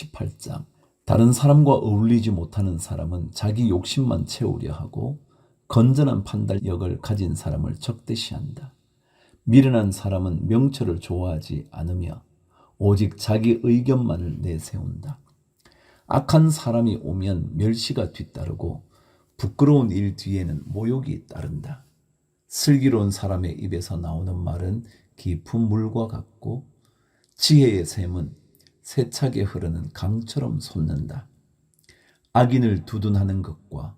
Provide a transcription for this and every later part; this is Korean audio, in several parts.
18장. 다른 사람과 어울리지 못하는 사람은 자기 욕심만 채우려 하고 건전한 판단력을 가진 사람을 적대시한다. 미련한 사람은 명철을 좋아하지 않으며 오직 자기 의견만을 내세운다. 악한 사람이 오면 멸시가 뒤따르고 부끄러운 일 뒤에는 모욕이 따른다. 슬기로운 사람의 입에서 나오는 말은 깊은 물과 같고 지혜의 샘은 세차게 흐르는 강처럼 솟는다. 악인을 두둔하는 것과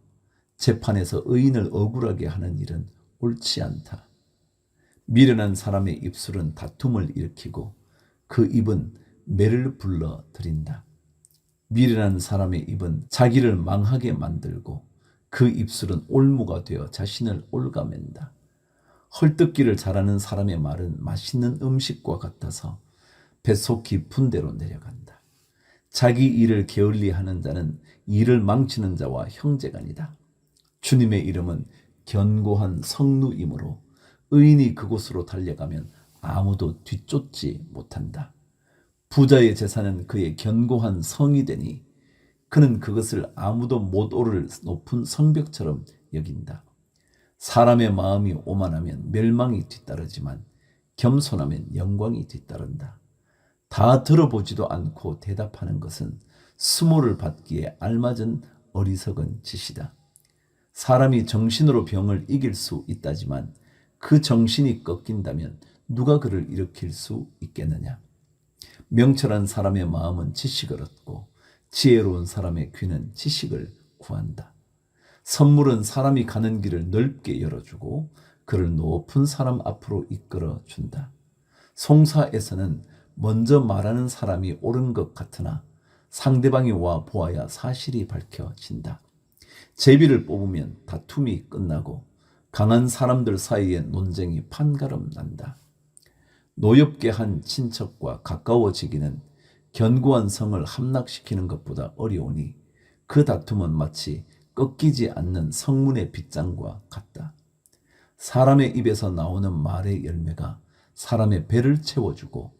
재판에서 의인을 억울하게 하는 일은 옳지 않다. 미련한 사람의 입술은 다툼을 일으키고 그 입은 매를 불러들인다. 미련한 사람의 입은 자기를 망하게 만들고 그 입술은 올무가 되어 자신을 옭아맨다. 헐뜯기를 잘하는 사람의 말은 맛있는 음식과 같아서 뱃속 깊은 데로 내려간다. 자기 일을 게을리하는 자는 일을 망치는 자와 형제간이다. 주님의 이름은 견고한 성루이므로 의인이 그곳으로 달려가면 아무도 뒤쫓지 못한다. 부자의 재산은 그의 견고한 성이 되니 그는 그것을 아무도 못 오를 높은 성벽처럼 여긴다. 사람의 마음이 오만하면 멸망이 뒤따르지만 겸손하면 영광이 뒤따른다. 다 들어보지도 않고 대답하는 것은 수모를 받기에 알맞은 어리석은 짓이다. 사람이 정신으로 병을 이길 수 있다지만 그 정신이 꺾인다면 누가 그를 일으킬 수 있겠느냐. 명철한 사람의 마음은 지식을 얻고 지혜로운 사람의 귀는 지식을 구한다. 선물은 사람이 가는 길을 넓게 열어주고 그를 높은 사람 앞으로 이끌어준다. 송사에서는 먼저 말하는 사람이 옳은 것 같으나 상대방이 와 보아야 사실이 밝혀진다. 제비를 뽑으면 다툼이 끝나고 강한 사람들 사이에 논쟁이 판가름 난다. 노엽게 한 친척과 가까워지기는 견고한 성을 함락시키는 것보다 어려우니 그 다툼은 마치 꺾이지 않는 성문의 빗장과 같다. 사람의 입에서 나오는 말의 열매가 사람의 배를 채워주고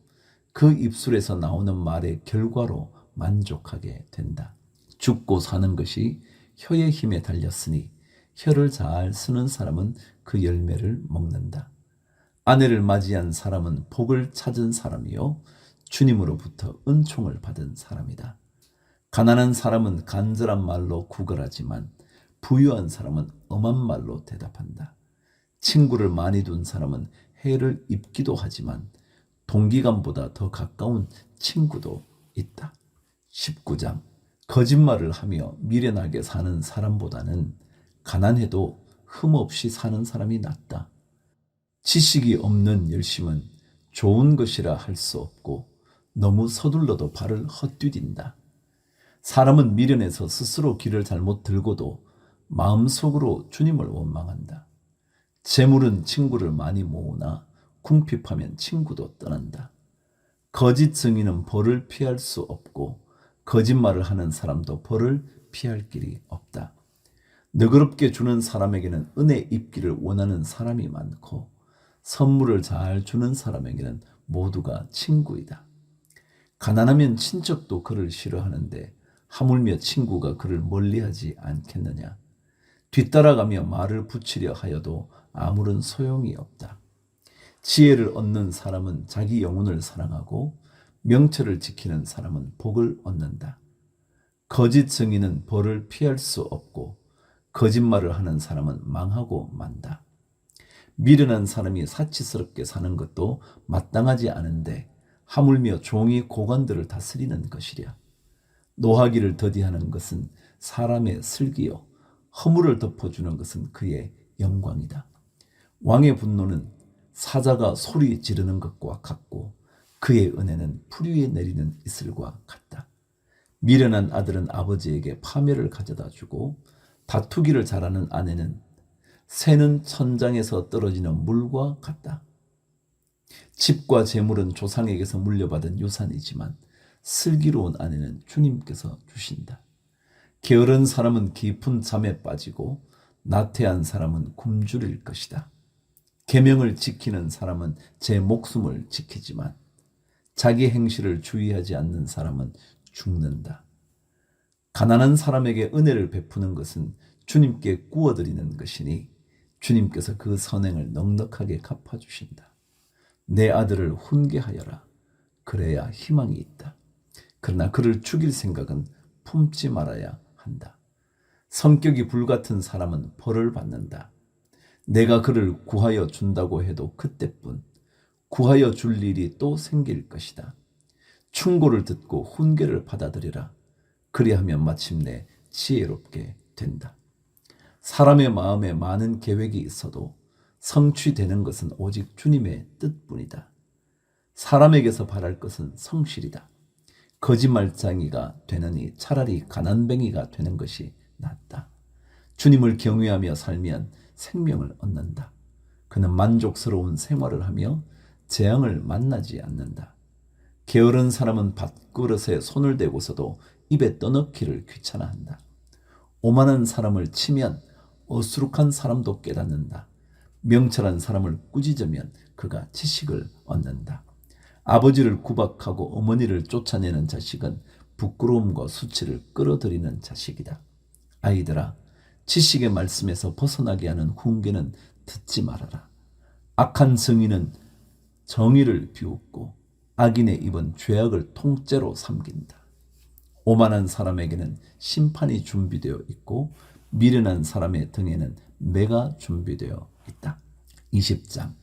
그 입술에서 나오는 말의 결과로 만족하게 된다. 죽고 사는 것이 혀의 힘에 달렸으니 혀를 잘 쓰는 사람은 그 열매를 먹는다. 아내를 맞이한 사람은 복을 찾은 사람이요 주님으로부터 은총을 받은 사람이다. 가난한 사람은 간절한 말로 구걸하지만 부유한 사람은 엄한 말로 대답한다. 친구를 많이 둔 사람은 해를 입기도 하지만 동기간보다 더 가까운 친구도 있다. 19장. 거짓말을 하며 미련하게 사는 사람보다는 가난해도 흠없이 사는 사람이 낫다. 지식이 없는 열심은 좋은 것이라 할 수 없고 너무 서둘러도 발을 헛디딘다. 사람은 미련해서 스스로 길을 잘못 들고도 마음속으로 주님을 원망한다. 재물은 친구를 많이 모으나 궁핍하면 친구도 떠난다. 거짓 증인은 벌을 피할 수 없고 거짓말을 하는 사람도 벌을 피할 길이 없다. 너그럽게 주는 사람에게는 은혜 입기를 원하는 사람이 많고 선물을 잘 주는 사람에게는 모두가 친구이다. 가난하면 친척도 그를 싫어하는데 하물며 친구가 그를 멀리하지 않겠느냐. 뒤따라가며 말을 붙이려 하여도 아무런 소용이 없다. 지혜를 얻는 사람은 자기 영혼을 사랑하고 명철을 지키는 사람은 복을 얻는다. 거짓 증인은 벌을 피할 수 없고 거짓말을 하는 사람은 망하고 만다. 미련한 사람이 사치스럽게 사는 것도 마땅하지 않은데 하물며 종이 고관들을 다스리는 것이랴. 노하기를 더디하는 것은 사람의 슬기요 허물을 덮어주는 것은 그의 영광이다. 왕의 분노는 사자가 소리 지르는 것과 같고 그의 은혜는 풀 위에 내리는 이슬과 같다. 미련한 아들은 아버지에게 파멸을 가져다 주고 다투기를 잘하는 아내는 새는 천장에서 떨어지는 물과 같다. 집과 재물은 조상에게서 물려받은 유산이지만 슬기로운 아내는 주님께서 주신다. 게으른 사람은 깊은 잠에 빠지고 나태한 사람은 굶주릴 것이다. 계명을 지키는 사람은 제 목숨을 지키지만 자기 행실을 주의하지 않는 사람은 죽는다. 가난한 사람에게 은혜를 베푸는 것은 주님께 구워드리는 것이니 주님께서 그 선행을 넉넉하게 갚아주신다. 내 아들을 훈계하여라. 그래야 희망이 있다. 그러나 그를 죽일 생각은 품지 말아야 한다. 성격이 불같은 사람은 벌을 받는다. 내가 그를 구하여 준다고 해도 그때뿐. 구하여 줄 일이 또 생길 것이다. 충고를 듣고 훈계를 받아들이라. 그리하면 마침내 지혜롭게 된다. 사람의 마음에 많은 계획이 있어도 성취되는 것은 오직 주님의 뜻뿐이다. 사람에게서 바랄 것은 성실이다. 거짓말쟁이가 되느니 차라리 가난뱅이가 되는 것이 낫다. 주님을 경외하며 살면 생명을 얻는다. 그는 만족스러운 생활을 하며 재앙을 만나지 않는다. 게으른 사람은 밥그릇에 손을 대고서도 입에 떠넣기를 귀찮아한다. 오만한 사람을 치면 어수룩한 사람도 깨닫는다. 명철한 사람을 꾸짖으면 그가 지식을 얻는다. 아버지를 구박하고 어머니를 쫓아내는 자식은 부끄러움과 수치를 끌어들이는 자식이다. 아이들아, 지식의 말씀에서 벗어나게 하는 훈계는 듣지 말아라. 악한 성인은 정의를 비웃고 악인의 입은 죄악을 통째로 삼긴다. 오만한 사람에게는 심판이 준비되어 있고 미련한 사람의 등에는 매가 준비되어 있다. 20장.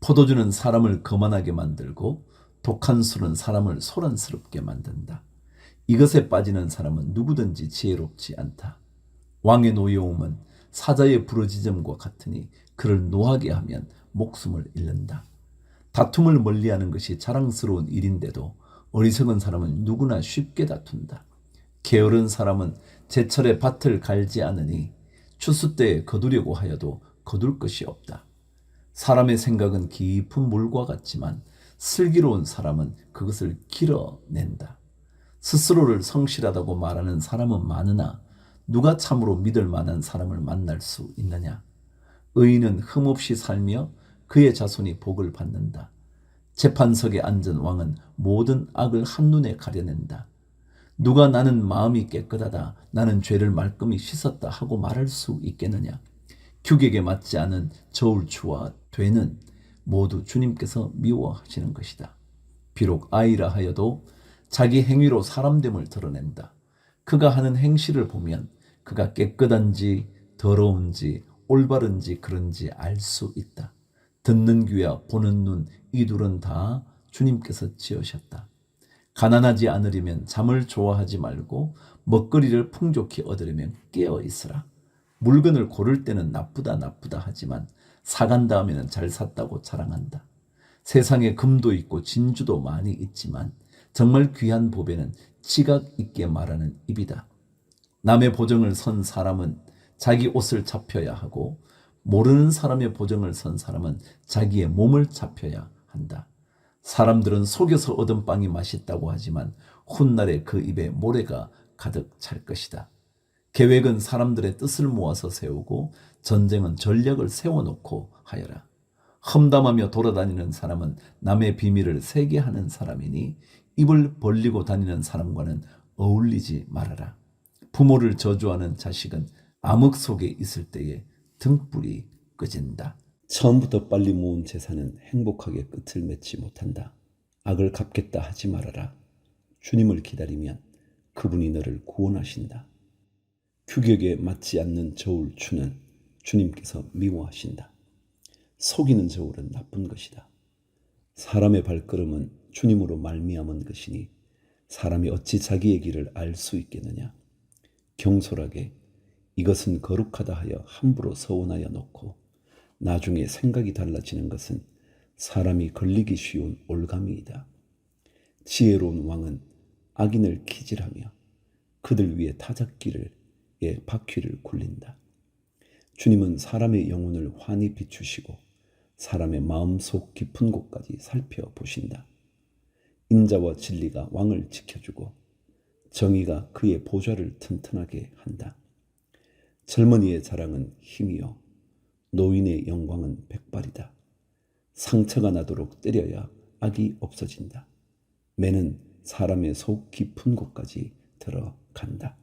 포도주는 사람을 거만하게 만들고 독한 술은 사람을 소란스럽게 만든다. 이것에 빠지는 사람은 누구든지 지혜롭지 않다. 왕의 노여움은 사자의 부르짖음과 같으니 그를 노하게 하면 목숨을 잃는다. 다툼을 멀리하는 것이 자랑스러운 일인데도 어리석은 사람은 누구나 쉽게 다툰다. 게으른 사람은 제철에 밭을 갈지 않으니 추수 때에 거두려고 하여도 거둘 것이 없다. 사람의 생각은 깊은 물과 같지만 슬기로운 사람은 그것을 길어낸다. 스스로를 성실하다고 말하는 사람은 많으나 누가 참으로 믿을 만한 사람을 만날 수 있느냐? 의인은 흠없이 살며 그의 자손이 복을 받는다. 재판석에 앉은 왕은 모든 악을 한눈에 가려낸다. 누가 나는 마음이 깨끗하다, 나는 죄를 말끔히 씻었다 하고 말할 수 있겠느냐? 규격에 맞지 않은 저울추와 되는 모두 주님께서 미워하시는 것이다. 비록 아이라 하여도 자기 행위로 사람됨을 드러낸다. 그가 하는 행실을 보면 그가 깨끗한지 더러운지 올바른지 그런지 알 수 있다. 듣는 귀와 보는 눈, 이 둘은 다 주님께서 지으셨다. 가난하지 않으려면 잠을 좋아하지 말고 먹거리를 풍족히 얻으려면 깨어 있으라. 물건을 고를 때는 나쁘다 하지만 사간 다음에는 잘 샀다고 자랑한다. 세상에 금도 있고 진주도 많이 있지만 정말 귀한 보배는 지각 있게 말하는 입이다. 남의 보정을 선 사람은 자기 옷을 잡혀야 하고 모르는 사람의 보정을 선 사람은 자기의 몸을 잡혀야 한다. 사람들은 속여서 얻은 빵이 맛있다고 하지만 훗날에 그 입에 모래가 가득 찰 것이다. 계획은 사람들의 뜻을 모아서 세우고 전쟁은 전략을 세워놓고 하여라. 험담하며 돌아다니는 사람은 남의 비밀을 새게 하는 사람이니 입을 벌리고 다니는 사람과는 어울리지 말아라. 부모를 저주하는 자식은 암흑 속에 있을 때에 등불이 꺼진다. 처음부터 빨리 모은 재산은 행복하게 끝을 맺지 못한다. 악을 갚겠다 하지 말아라. 주님을 기다리면 그분이 너를 구원하신다. 규격에 맞지 않는 저울추는 주님께서 미워하신다. 속이는 저울은 나쁜 것이다. 사람의 발걸음은 주님으로 말미암은 것이니 사람이 어찌 자기의 길을 알 수 있겠느냐. 경솔하게 이것은 거룩하다 하여 함부로 서원하여 놓고 나중에 생각이 달라지는 것은 사람이 걸리기 쉬운 올가미이다. 지혜로운 왕은 악인을 키질하며 그들 위에 타작기를 바퀴를 굴린다. 주님은 사람의 영혼을 환히 비추시고 사람의 마음속 깊은 곳까지 살펴보신다. 인자와 진리가 왕을 지켜주고 정의가 그의 보좌를 튼튼하게 한다. 젊은이의 자랑은 힘이요 노인의 영광은 백발이다. 상처가 나도록 때려야 악이 없어진다. 매는 사람의 속 깊은 곳까지 들어간다.